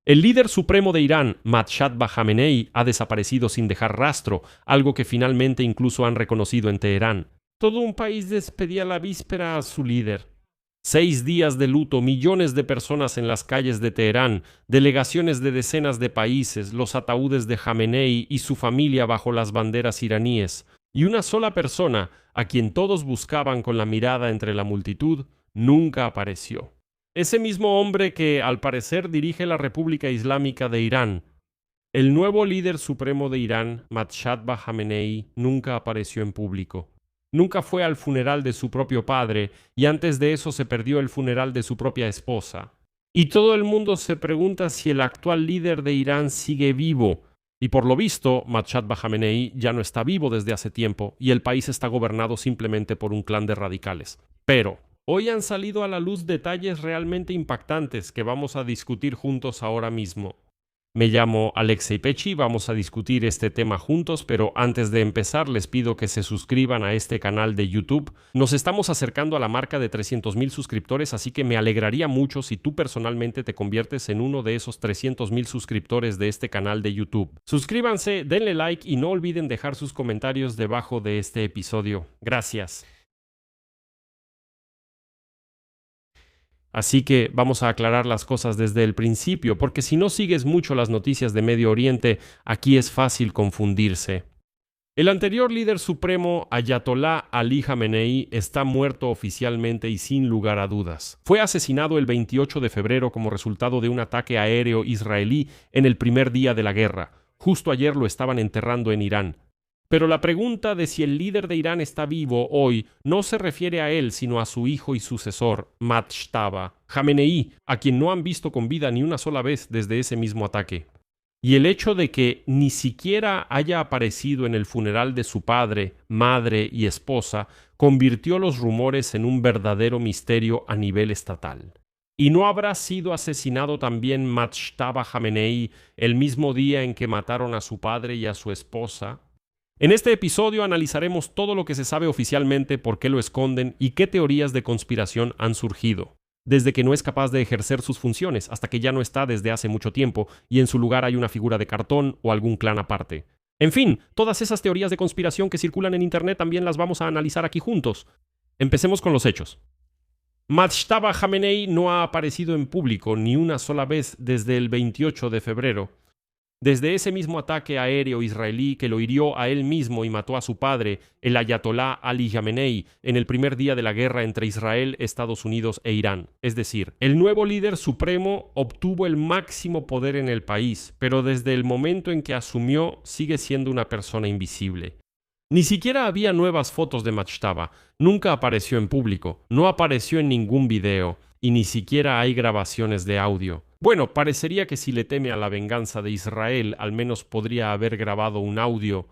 El líder supremo de Irán, Mojtaba Jamenei, ha desaparecido sin dejar rastro, algo que finalmente incluso han reconocido en Teherán. Todo un país despedía la víspera a su líder. 6 días de luto, millones de personas en las calles de Teherán, delegaciones de decenas de países, los ataúdes de Jamenei y su familia bajo las banderas iraníes, y una sola persona, a quien todos buscaban con la mirada entre la multitud, nunca apareció. Ese mismo hombre que, al parecer, dirige la República Islámica de Irán. El nuevo líder supremo de Irán, Mojtaba Jamenei, nunca apareció en público. Nunca fue al funeral de su propio padre, y antes de eso se perdió el funeral de su propia esposa. Y todo el mundo se pregunta si el actual líder de Irán sigue vivo. Y por lo visto, Mojtaba Jamenei ya no está vivo desde hace tiempo, y el país está gobernado simplemente por un clan de radicales. Pero hoy han salido a la luz detalles realmente impactantes que vamos a discutir juntos ahora mismo. Me llamo Alexei Pechi, vamos a discutir este tema juntos, pero antes de empezar les pido que se suscriban a este canal de YouTube. Nos estamos acercando a la marca de 300,000 suscriptores, así que me alegraría mucho si tú personalmente te conviertes en uno de esos 300,000 suscriptores de este canal de YouTube. Suscríbanse, denle like y no olviden dejar sus comentarios debajo de este episodio. Gracias. Así que vamos a aclarar las cosas desde el principio, porque si no sigues mucho las noticias de Medio Oriente, aquí es fácil confundirse. El anterior líder supremo, Ayatollah Ali Jamenei, está muerto oficialmente y sin lugar a dudas. Fue asesinado el 28 de febrero como resultado de un ataque aéreo israelí en el primer día de la guerra. Justo ayer lo estaban enterrando en Irán. Pero la pregunta de si el líder de Irán está vivo hoy no se refiere a él, sino a su hijo y sucesor, Mojtaba Jamenei, a quien no han visto con vida ni una sola vez desde ese mismo ataque. Y el hecho de que ni siquiera haya aparecido en el funeral de su padre, madre y esposa convirtió los rumores en un verdadero misterio a nivel estatal. ¿Y no habrá sido asesinado también Mojtaba Jamenei el mismo día en que mataron a su padre y a su esposa? En este episodio analizaremos todo lo que se sabe oficialmente, por qué lo esconden y qué teorías de conspiración han surgido. Desde que no es capaz de ejercer sus funciones hasta que ya no está desde hace mucho tiempo y en su lugar hay una figura de cartón o algún clan aparte. En fin, todas esas teorías de conspiración que circulan en internet también las vamos a analizar aquí juntos. Empecemos con los hechos. Mojtaba Jamenei no ha aparecido en público ni una sola vez desde el 28 de febrero. Desde ese mismo ataque aéreo israelí que lo hirió a él mismo y mató a su padre, el Ayatollah Ali Jamenei, en el primer día de la guerra entre Israel, Estados Unidos e Irán. Es decir, el nuevo líder supremo obtuvo el máximo poder en el país, pero desde el momento en que asumió sigue siendo una persona invisible. Ni siquiera había nuevas fotos de Mojtaba, nunca apareció en público, no apareció en ningún video y ni siquiera hay grabaciones de audio. Bueno, parecería que si le teme a la venganza de Israel, al menos podría haber grabado un audio.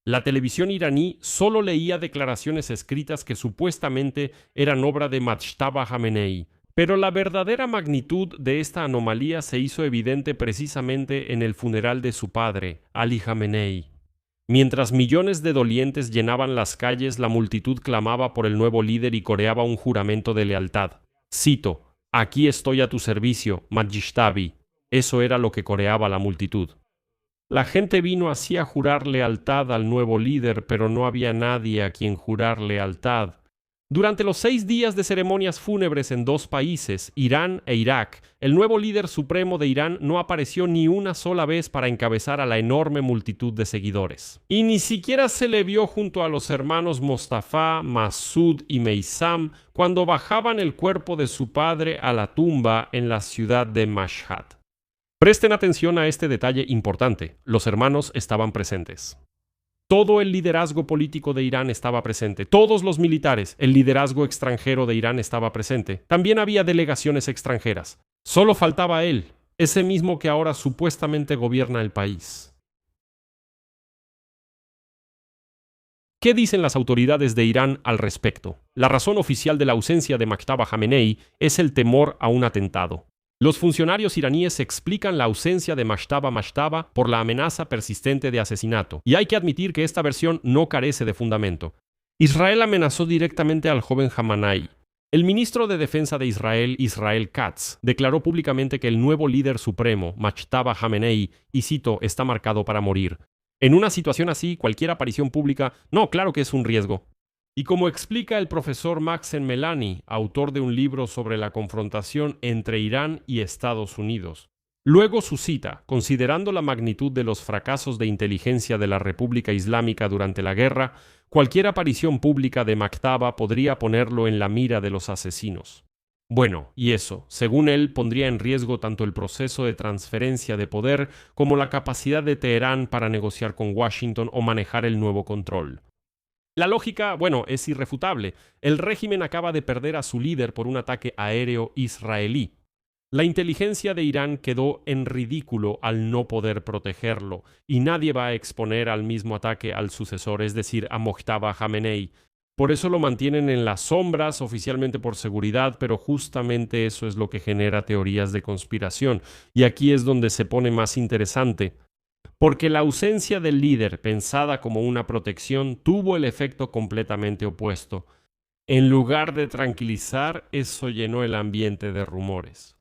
La televisión iraní solo leía declaraciones escritas que supuestamente eran obra de Mojtaba Jamenei. Pero la verdadera magnitud de esta anomalía se hizo evidente precisamente en el funeral de su padre, Ali Jamenei. Mientras millones de dolientes llenaban las calles, la multitud clamaba por el nuevo líder y coreaba un juramento de lealtad. Cito: «Aquí estoy a tu servicio, Mojtabi». Eso era lo que coreaba la multitud. La gente vino así a jurar lealtad al nuevo líder, pero no había nadie a quien jurar lealtad. Durante los 6 días de ceremonias fúnebres en 2 países, Irán e Irak, el nuevo líder supremo de Irán no apareció ni una sola vez para encabezar a la enorme multitud de seguidores. Y ni siquiera se le vio junto a los hermanos Mostafa, Masud y Meysam cuando bajaban el cuerpo de su padre a la tumba en la ciudad de Mashhad. Presten atención a este detalle importante: los hermanos estaban presentes. Todo el liderazgo político de Irán estaba presente, todos los militares, el liderazgo extranjero de Irán estaba presente. También había delegaciones extranjeras. Solo faltaba él, ese mismo que ahora supuestamente gobierna el país. ¿Qué dicen las autoridades de Irán al respecto? La razón oficial de la ausencia de Mojtaba Jamenei es el temor a un atentado. Los funcionarios iraníes explican la ausencia de Mojtaba por la amenaza persistente de asesinato, y hay que admitir que esta versión no carece de fundamento. Israel amenazó directamente al joven Jamenei. El ministro de Defensa de Israel, Israel Katz, declaró públicamente que el nuevo líder supremo, Majtaba Jamenei, y cito, está marcado para morir. En una situación así, cualquier aparición pública, no, claro que es un riesgo. Y como explica el profesor Maxen Melani, autor de un libro sobre la confrontación entre Irán y Estados Unidos, luego su cita, considerando la magnitud de los fracasos de inteligencia de la República Islámica durante la guerra, cualquier aparición pública de Majtaba podría ponerlo en la mira de los asesinos. Bueno, y eso, según él, pondría en riesgo tanto el proceso de transferencia de poder como la capacidad de Teherán para negociar con Washington o manejar el nuevo control. La lógica, bueno, es irrefutable. El régimen acaba de perder a su líder por un ataque aéreo israelí. La inteligencia de Irán quedó en ridículo al no poder protegerlo, y nadie va a exponer al mismo ataque al sucesor, es decir, a Mojtaba Jamenei. Por eso lo mantienen en las sombras, oficialmente por seguridad, pero justamente eso es lo que genera teorías de conspiración. Y aquí es donde se pone más interesante. Porque la ausencia del líder, pensada como una protección, tuvo el efecto completamente opuesto. En lugar de tranquilizar, eso llenó el ambiente de rumores.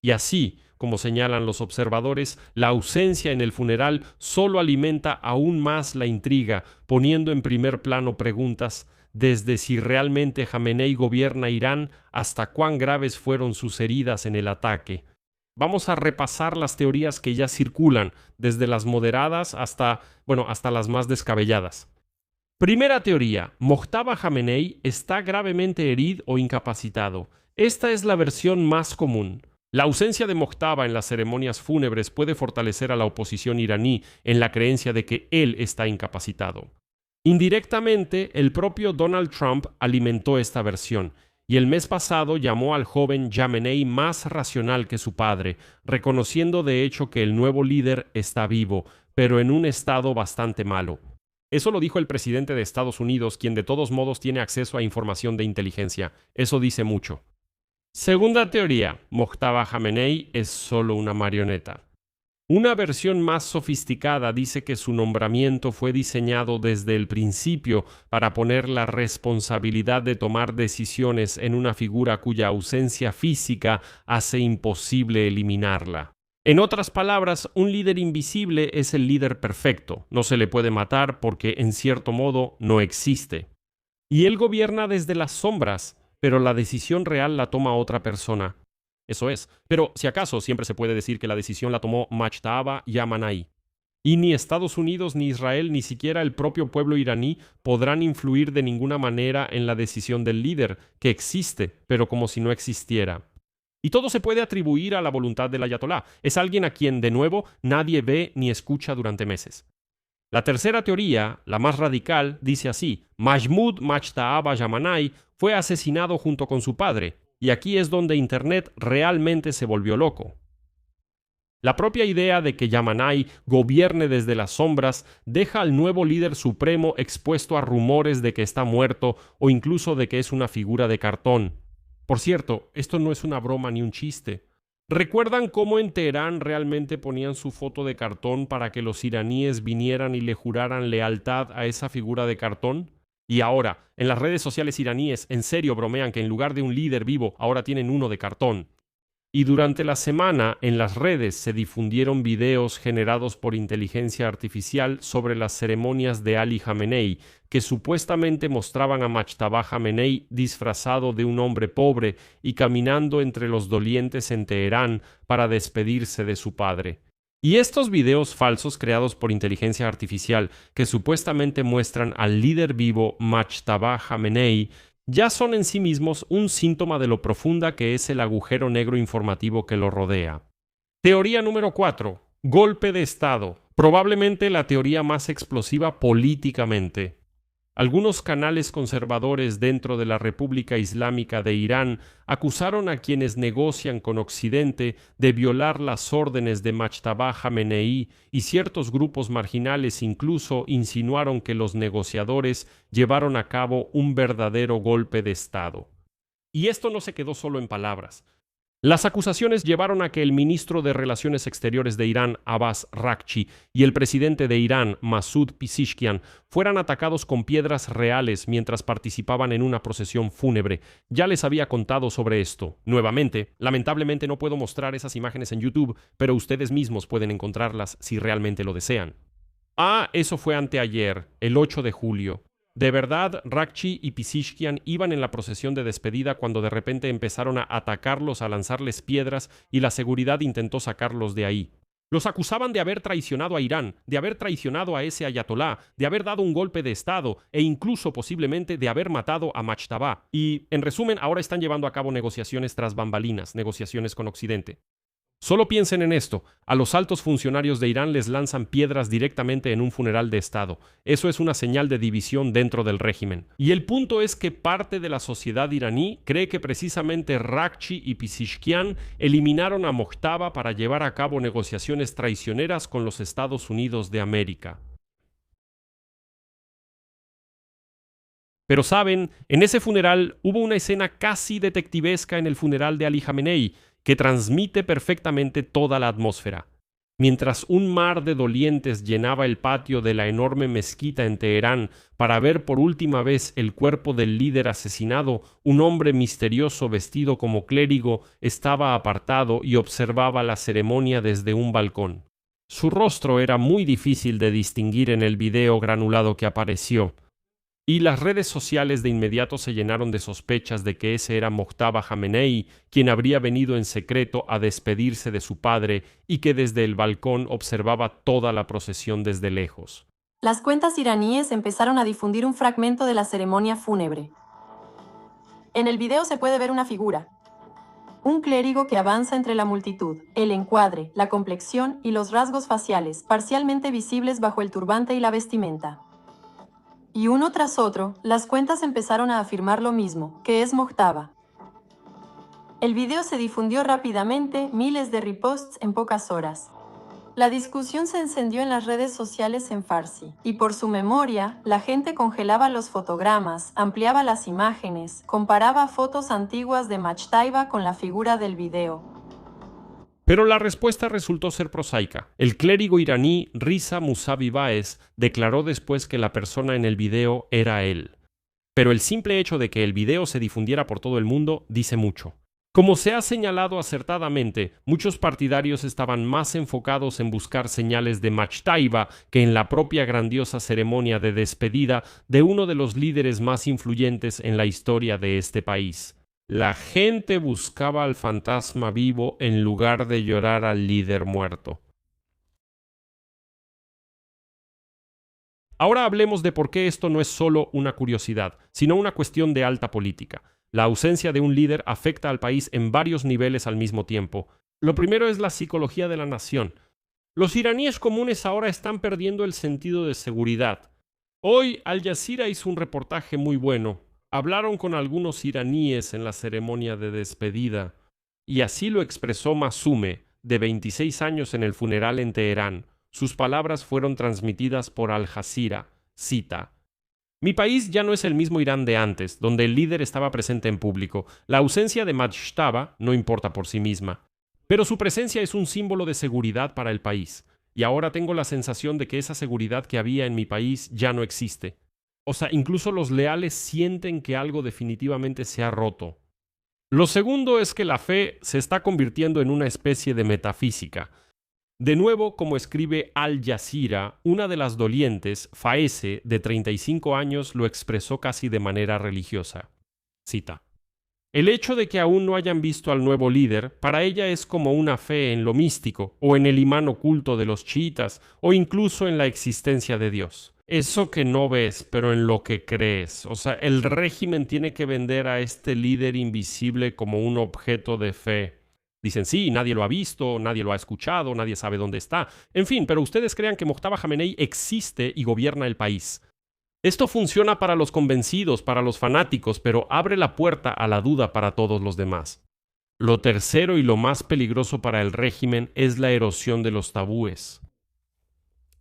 Y así, como señalan los observadores, la ausencia en el funeral solo alimenta aún más la intriga, poniendo en primer plano preguntas desde si realmente Jamenei gobierna Irán hasta cuán graves fueron sus heridas en el ataque. Vamos a repasar las teorías que ya circulan, desde las moderadas hasta las más descabelladas. Primera teoría: Mojtaba Jamenei está gravemente herido o incapacitado. Esta es la versión más común. La ausencia de Mojtaba en las ceremonias fúnebres puede fortalecer a la oposición iraní en la creencia de que él está incapacitado. Indirectamente, el propio Donald Trump alimentó esta versión, y el mes pasado llamó al joven Jamenei más racional que su padre, reconociendo de hecho que el nuevo líder está vivo, pero en un estado bastante malo. Eso lo dijo el presidente de Estados Unidos, quien de todos modos tiene acceso a información de inteligencia. Eso dice mucho. Segunda teoría: Mojtaba Jamenei es solo una marioneta. Una versión más sofisticada dice que su nombramiento fue diseñado desde el principio para poner la responsabilidad de tomar decisiones en una figura cuya ausencia física hace imposible eliminarla. En otras palabras, un líder invisible es el líder perfecto. No se le puede matar porque, en cierto modo, no existe. Y él gobierna desde las sombras, pero la decisión real la toma otra persona. Eso es. Pero si acaso siempre se puede decir que la decisión la tomó Majtaba Jamenei. Y ni Estados Unidos, ni Israel, ni siquiera el propio pueblo iraní podrán influir de ninguna manera en la decisión del líder, que existe, pero como si no existiera. Y todo se puede atribuir a la voluntad del ayatolá. Es alguien a quien, de nuevo, nadie ve ni escucha durante meses. La tercera teoría, la más radical, dice así: Mahmoud Majtaba Jamenei fue asesinado junto con su padre, y aquí es donde Internet realmente se volvió loco. La propia idea de que Jamenei gobierne desde las sombras deja al nuevo líder supremo expuesto a rumores de que está muerto o incluso de que es una figura de cartón. Por cierto, esto no es una broma ni un chiste. ¿Recuerdan cómo en Teherán realmente ponían su foto de cartón para que los iraníes vinieran y le juraran lealtad a esa figura de cartón? Y ahora, en las redes sociales iraníes, en serio bromean que en lugar de un líder vivo, ahora tienen uno de cartón. Y durante la semana, en las redes se difundieron videos generados por inteligencia artificial sobre las ceremonias de Ali Jamenei, que supuestamente mostraban a Majtaba Jamenei disfrazado de un hombre pobre y caminando entre los dolientes en Teherán para despedirse de su padre. Y estos videos falsos creados por inteligencia artificial, que supuestamente muestran al líder vivo Majtaba Jamenei, ya son en sí mismos un síntoma de lo profunda que es el agujero negro informativo que lo rodea. Teoría número 4. Golpe de Estado. Probablemente la teoría más explosiva políticamente. Algunos canales conservadores dentro de la República Islámica de Irán acusaron a quienes negocian con Occidente de violar las órdenes de Majtaba Jamenei, y ciertos grupos marginales incluso insinuaron que los negociadores llevaron a cabo un verdadero golpe de Estado. Y esto no se quedó solo en palabras. Las acusaciones llevaron a que el ministro de Relaciones Exteriores de Irán, Abbas Rakchi, y el presidente de Irán, Masoud Pezeshkian, fueran atacados con piedras reales mientras participaban en una procesión fúnebre. Ya les había contado sobre esto. Nuevamente, lamentablemente no puedo mostrar esas imágenes en YouTube, pero ustedes mismos pueden encontrarlas si realmente lo desean. Eso fue anteayer, el 8 de julio. De verdad, Rakchi y Pezeshkian iban en la procesión de despedida cuando de repente empezaron a atacarlos, a lanzarles piedras y la seguridad intentó sacarlos de ahí. Los acusaban de haber traicionado a Irán, de haber traicionado a ese ayatolá, de haber dado un golpe de Estado e incluso posiblemente de haber matado a Mojtaba. Y, en resumen, ahora están llevando a cabo negociaciones tras bambalinas, negociaciones con Occidente. Solo piensen en esto, a los altos funcionarios de Irán les lanzan piedras directamente en un funeral de Estado. Eso es una señal de división dentro del régimen. Y el punto es que parte de la sociedad iraní cree que precisamente Rakchi y Pezeshkian eliminaron a Mojtaba para llevar a cabo negociaciones traicioneras con los Estados Unidos de América. Pero saben, en ese funeral hubo una escena casi detectivesca en el funeral de Ali Jamenei, que transmite perfectamente toda la atmósfera. Mientras un mar de dolientes llenaba el patio de la enorme mezquita en Teherán para ver por última vez el cuerpo del líder asesinado, un hombre misterioso vestido como clérigo estaba apartado y observaba la ceremonia desde un balcón. Su rostro era muy difícil de distinguir en el video granulado que apareció, y las redes sociales de inmediato se llenaron de sospechas de que ese era Mojtaba Jamenei, quien habría venido en secreto a despedirse de su padre y que desde el balcón observaba toda la procesión desde lejos. Las cuentas iraníes empezaron a difundir un fragmento de la ceremonia fúnebre. En el video se puede ver una figura, un clérigo que avanza entre la multitud, el encuadre, la complexión y los rasgos faciales, parcialmente visibles bajo el turbante y la vestimenta. Y uno tras otro, las cuentas empezaron a afirmar lo mismo, que es Mojtaba. El video se difundió rápidamente, miles de reposts en pocas horas. La discusión se encendió en las redes sociales en farsi, y por su memoria, la gente congelaba los fotogramas, ampliaba las imágenes, comparaba fotos antiguas de Mojtaba con la figura del video. Pero la respuesta resultó ser prosaica. El clérigo iraní Riza Musavi Baez declaró después que la persona en el video era él. Pero el simple hecho de que el video se difundiera por todo el mundo dice mucho. Como se ha señalado acertadamente, muchos partidarios estaban más enfocados en buscar señales de Mojtaba que en la propia grandiosa ceremonia de despedida de uno de los líderes más influyentes en la historia de este país. La gente buscaba al fantasma vivo en lugar de llorar al líder muerto. Ahora hablemos de por qué esto no es solo una curiosidad, sino una cuestión de alta política. La ausencia de un líder afecta al país en varios niveles al mismo tiempo. Lo primero es la psicología de la nación. Los iraníes comunes ahora están perdiendo el sentido de seguridad. Hoy Al Jazeera hizo un reportaje muy bueno. Hablaron con algunos iraníes en la ceremonia de despedida, y así lo expresó Masume, de 26 años en el funeral en Teherán. Sus palabras fueron transmitidas por Al Jazeera. Cita: Mi país ya no es el mismo Irán de antes, donde el líder estaba presente en público. La ausencia de Mojtaba no importa por sí misma, pero su presencia es un símbolo de seguridad para el país. Y ahora tengo la sensación de que esa seguridad que había en mi país ya no existe. O sea, incluso los leales sienten que algo definitivamente se ha roto. Lo segundo es que la fe se está convirtiendo en una especie de metafísica. De nuevo, como escribe Al Jazeera, una de las dolientes, Faese, de 35 años, lo expresó casi de manera religiosa. Cita: El hecho de que aún no hayan visto al nuevo líder, para ella es como una fe en lo místico, o en el imán oculto de los chiitas, o incluso en la existencia de Dios. Eso que no ves, pero en lo que crees. O sea, el régimen tiene que vender a este líder invisible como un objeto de fe. Dicen, sí, nadie lo ha visto, nadie lo ha escuchado, nadie sabe dónde está. En fin, pero ustedes crean que Mojtaba Jamenei existe y gobierna el país. Esto funciona para los convencidos, para los fanáticos, pero abre la puerta a la duda para todos los demás. Lo tercero y lo más peligroso para el régimen es la erosión de los tabúes.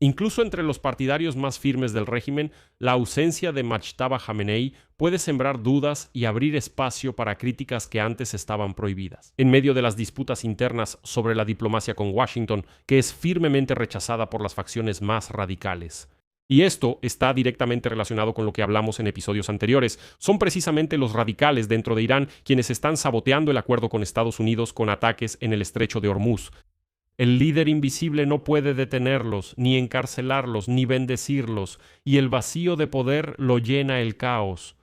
Incluso entre los partidarios más firmes del régimen, la ausencia de Majtaba Jamenei puede sembrar dudas y abrir espacio para críticas que antes estaban prohibidas. En medio de las disputas internas sobre la diplomacia con Washington, que es firmemente rechazada por las facciones más radicales. Y esto está directamente relacionado con lo que hablamos en episodios anteriores. Son precisamente los radicales dentro de Irán quienes están saboteando el acuerdo con Estados Unidos con ataques en el estrecho de Hormuz. El líder invisible no puede detenerlos, ni encarcelarlos, ni bendecirlos, y el vacío de poder lo llena el caos.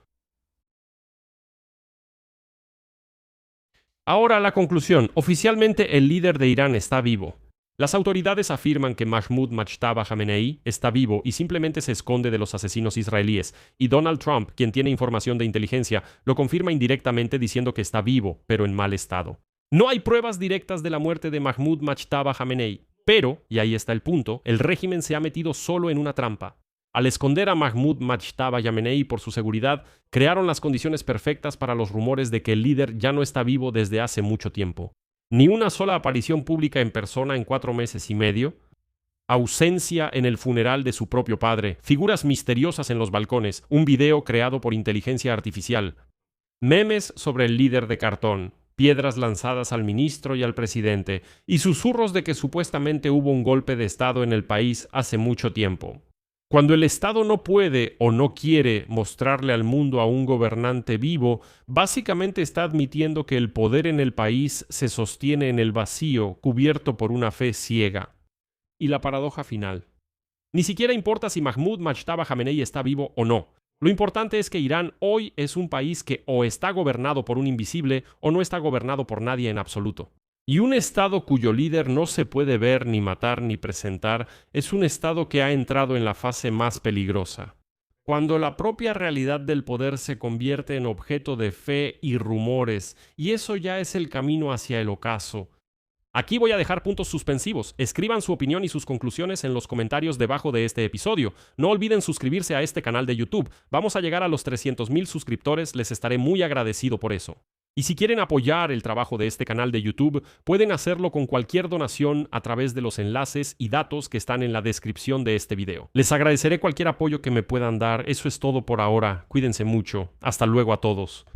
Ahora la conclusión. Oficialmente el líder de Irán está vivo. Las autoridades afirman que Mahmoud Majtaba Jamenei está vivo y simplemente se esconde de los asesinos israelíes, y Donald Trump, quien tiene información de inteligencia, lo confirma indirectamente diciendo que está vivo, pero en mal estado. No hay pruebas directas de la muerte de Mahmoud Majtaba Jamenei, pero, y ahí está el punto, el régimen se ha metido solo en una trampa. Al esconder a Mahmoud Majtaba Jamenei por su seguridad, crearon las condiciones perfectas para los rumores de que el líder ya no está vivo desde hace mucho tiempo. Ni una sola aparición pública en persona en 4 meses y medio, ausencia en el funeral de su propio padre, figuras misteriosas en los balcones, un video creado por inteligencia artificial, memes sobre el líder de cartón, piedras lanzadas al ministro y al presidente, y susurros de que supuestamente hubo un golpe de Estado en el país hace mucho tiempo. Cuando el Estado no puede o no quiere mostrarle al mundo a un gobernante vivo, básicamente está admitiendo que el poder en el país se sostiene en el vacío, cubierto por una fe ciega. Y la paradoja final. Ni siquiera importa si Mahmoud Majtaba Jamenei está vivo o no. Lo importante es que Irán hoy es un país que o está gobernado por un invisible o no está gobernado por nadie en absoluto. Y un Estado cuyo líder no se puede ver, ni matar, ni presentar, es un Estado que ha entrado en la fase más peligrosa. Cuando la propia realidad del poder se convierte en objeto de fe y rumores, y eso ya es el camino hacia el ocaso. Aquí voy a dejar puntos suspensivos. Escriban su opinión y sus conclusiones en los comentarios debajo de este episodio. No olviden suscribirse a este canal de YouTube. Vamos a llegar a los 300,000 suscriptores, les estaré muy agradecido por eso. Y si quieren apoyar el trabajo de este canal de YouTube, pueden hacerlo con cualquier donación a través de los enlaces y datos que están en la descripción de este video. Les agradeceré cualquier apoyo que me puedan dar. Eso es todo por ahora. Cuídense mucho. Hasta luego a todos.